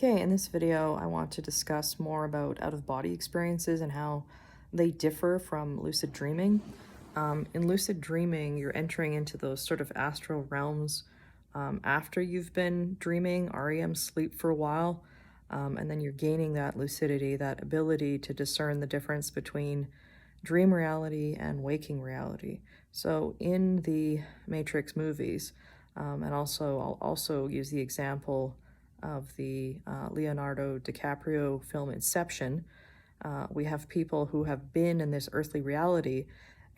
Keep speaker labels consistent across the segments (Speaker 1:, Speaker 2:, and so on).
Speaker 1: Okay, in this video, I want to discuss more about out-of-body experiences and how they differ from lucid dreaming. In lucid dreaming, you're entering into those sort of astral realms after you've been dreaming REM sleep for a while, and then you're gaining that lucidity, that ability to discern the difference between dream reality and waking reality. So in the Matrix movies, and also I'll also use the example of the Leonardo DiCaprio film Inception. We have people who have been in this earthly reality,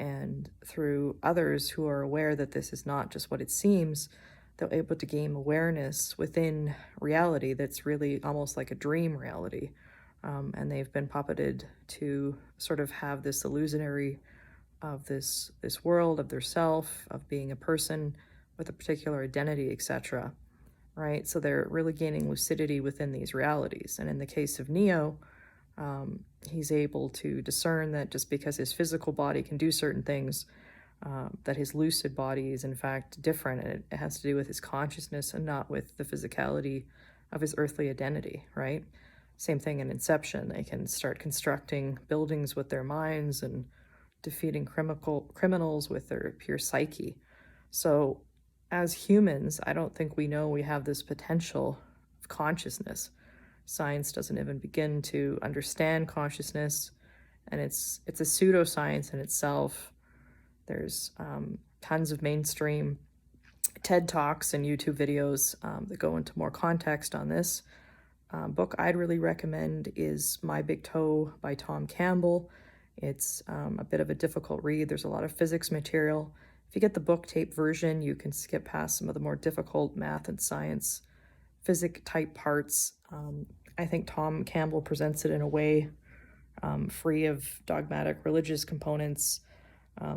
Speaker 1: and through others who are aware that this is not just what it seems, they're able to gain awareness within reality that's really almost like a dream reality. And they've been puppeted to sort of have this illusionary of this world of their self, of being a person with a particular identity, etc. Right? So they're really gaining lucidity within these realities. And in the case of Neo, he's able to discern that just because his physical body can do certain things, that his lucid body is in fact different, and it has to do with his consciousness and not with the physicality of his earthly identity, right? Same thing in Inception. They can start constructing buildings with their minds and defeating criminals with their pure psyche. So as humans, I don't think we know we have this potential of consciousness. Science doesn't even begin to understand consciousness, and it's a pseudoscience in itself. There's tons of mainstream TED Talks and YouTube videos that go into more context on this. Book I'd really recommend is My Big Toe by Tom Campbell. It's a bit of a difficult read. There's a lot of physics material. If you get the book tape version, you can skip past some of the more difficult math and science, physics type parts. I think Tom Campbell presents it in a way free of dogmatic religious components,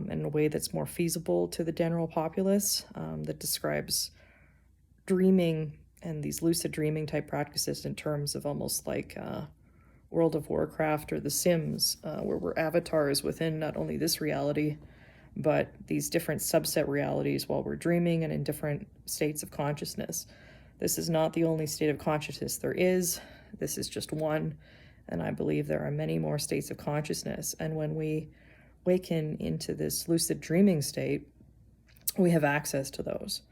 Speaker 1: in a way that's more feasible to the general populace, that describes dreaming and these lucid dreaming type practices in terms of almost like World of Warcraft or The Sims, where we're avatars within not only this reality, but these different subset realities while we're dreaming and in different states of consciousness. This is not the only state of consciousness there is. This is just one, and I believe there are many more states of consciousness. And when we waken into this lucid dreaming state, we have access to those.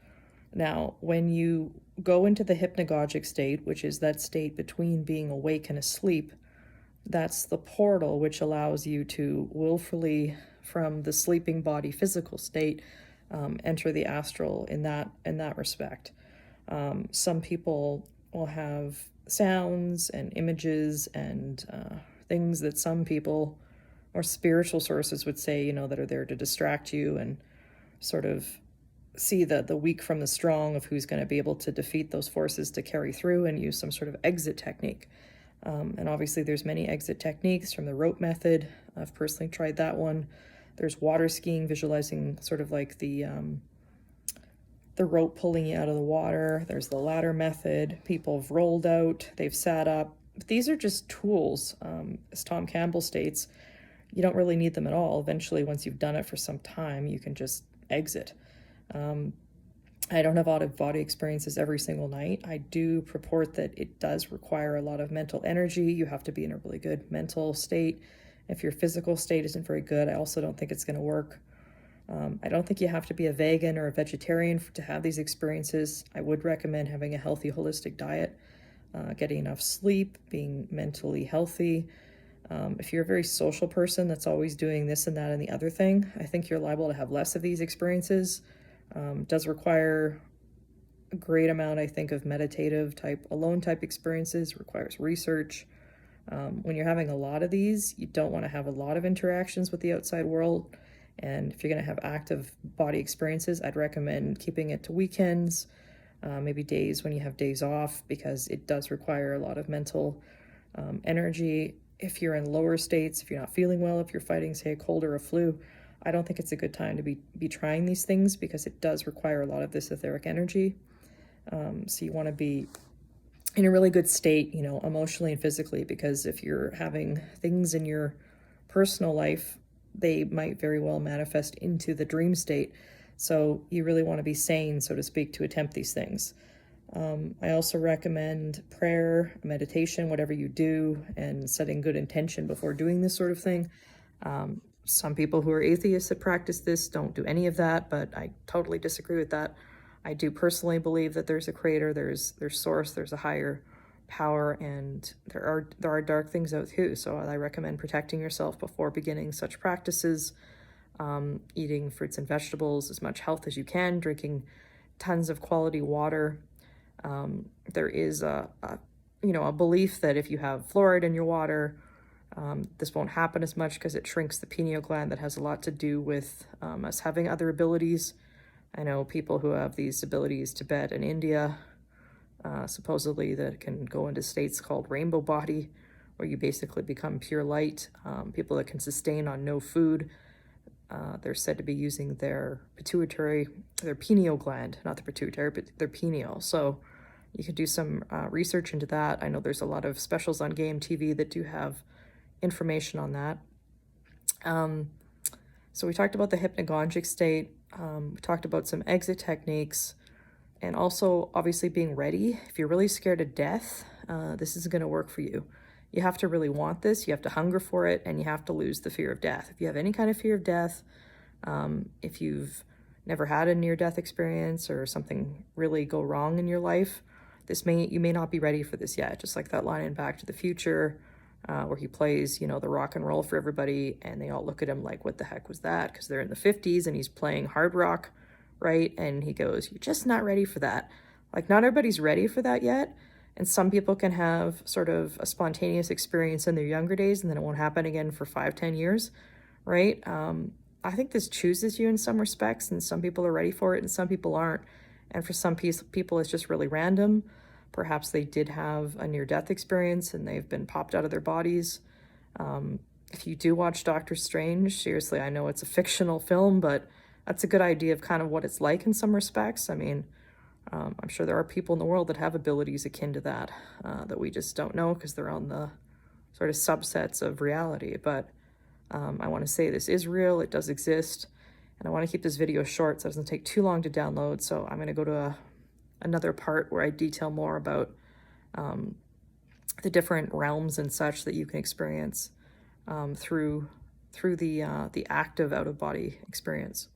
Speaker 1: Now, when you go into the hypnagogic state, which is that state between being awake and asleep, that's the portal which allows you to willfully, from the sleeping body physical state, enter the astral in that respect. Some people will have sounds and images and things that some people or spiritual sources would say, that are there to distract you and sort of see the weak from the strong of who's going to be able to defeat those forces to carry through and use some sort of exit technique. And obviously there's many exit techniques from the rope method. I've personally tried that one. There's water skiing, visualizing sort of like the rope pulling you out of the water. There's the ladder method. People have rolled out, they've sat up. But these are just tools. As Tom Campbell states, you don't really need them at all. Eventually, once you've done it for some time, you can just exit. I don't have out-of-body experiences every single night. I do purport that it does require a lot of mental energy. You have to be in a really good mental state. If your physical state isn't very good, I also don't think it's going to work. I don't think you have to be a vegan or a vegetarian to have these experiences. I would recommend having a healthy, holistic diet, getting enough sleep, being mentally healthy. If you're a very social person that's always doing this and that and the other thing, I think you're liable to have less of these experiences. Does require a great amount, I think, of meditative type, alone type experiences, requires research. When you're having a lot of these, you don't want to have a lot of interactions with the outside world. And if you're going to have active body experiences, I'd recommend keeping it to weekends, maybe days when you have days off, because it does require a lot of mental energy. If you're in lower states, if you're not feeling well, if you're fighting, say, a cold or a flu, I don't think it's a good time to be trying these things, because it does require a lot of this etheric energy. So you want to be in a really good state, emotionally and physically, because if you're having things in your personal life, they might very well manifest into the dream state. So you really want to be sane, so to speak, to attempt these things. I also recommend prayer, meditation, whatever you do, and setting good intention before doing this sort of thing. Some people who are atheists that practice this don't do any of that, but I totally disagree with that. I do personally believe that there's a creator, there's source, there's a higher power, and there are dark things out too. So I recommend protecting yourself before beginning such practices. Eating fruits and vegetables, as much health as you can, drinking tons of quality water. There is a belief that if you have fluoride in your water, this won't happen as much because it shrinks the pineal gland. That has a lot to do with us having other abilities. I know people who have these abilities, Tibet and India, supposedly, that can go into states called rainbow body, where you basically become pure light. People that can sustain on no food, they're said to be using their pineal gland, not the pituitary, but their pineal. So you could do some research into that. I know there's a lot of specials on Game TV that do have information on that. So we talked about the hypnagogic state. We talked about some exit techniques, and also obviously being ready. If you're really scared of death, this isn't going to work for you. You have to really want this, you have to hunger for it, and you have to lose the fear of death. If you have any kind of fear of death, if you've never had a near-death experience or something really go wrong in your life, you may not be ready for this yet. Just like that line in Back to the Future, where he plays, the rock and roll for everybody, and they all look at him like, what the heck was that? Because they're in the 50s and he's playing hard rock, right? And he goes, you're just not ready for that. Like, not everybody's ready for that yet. And some people can have sort of a spontaneous experience in their younger days, and then it won't happen again for 5-10 years, right? I think this chooses you in some respects, and some people are ready for it and some people aren't. And for some people, it's just really random. Perhaps they did have a near-death experience and they've been popped out of their bodies. If you do watch Doctor Strange, seriously, I know it's a fictional film, but that's a good idea of kind of what it's like in some respects. I mean, I'm sure there are people in the world that have abilities akin to that, that we just don't know because they're on the sort of subsets of reality. But I want to say this is real, it does exist, and I want to keep this video short so it doesn't take too long to download. So I'm going to go to another part where I detail more about the different realms and such that you can experience through the active out-of-body experience.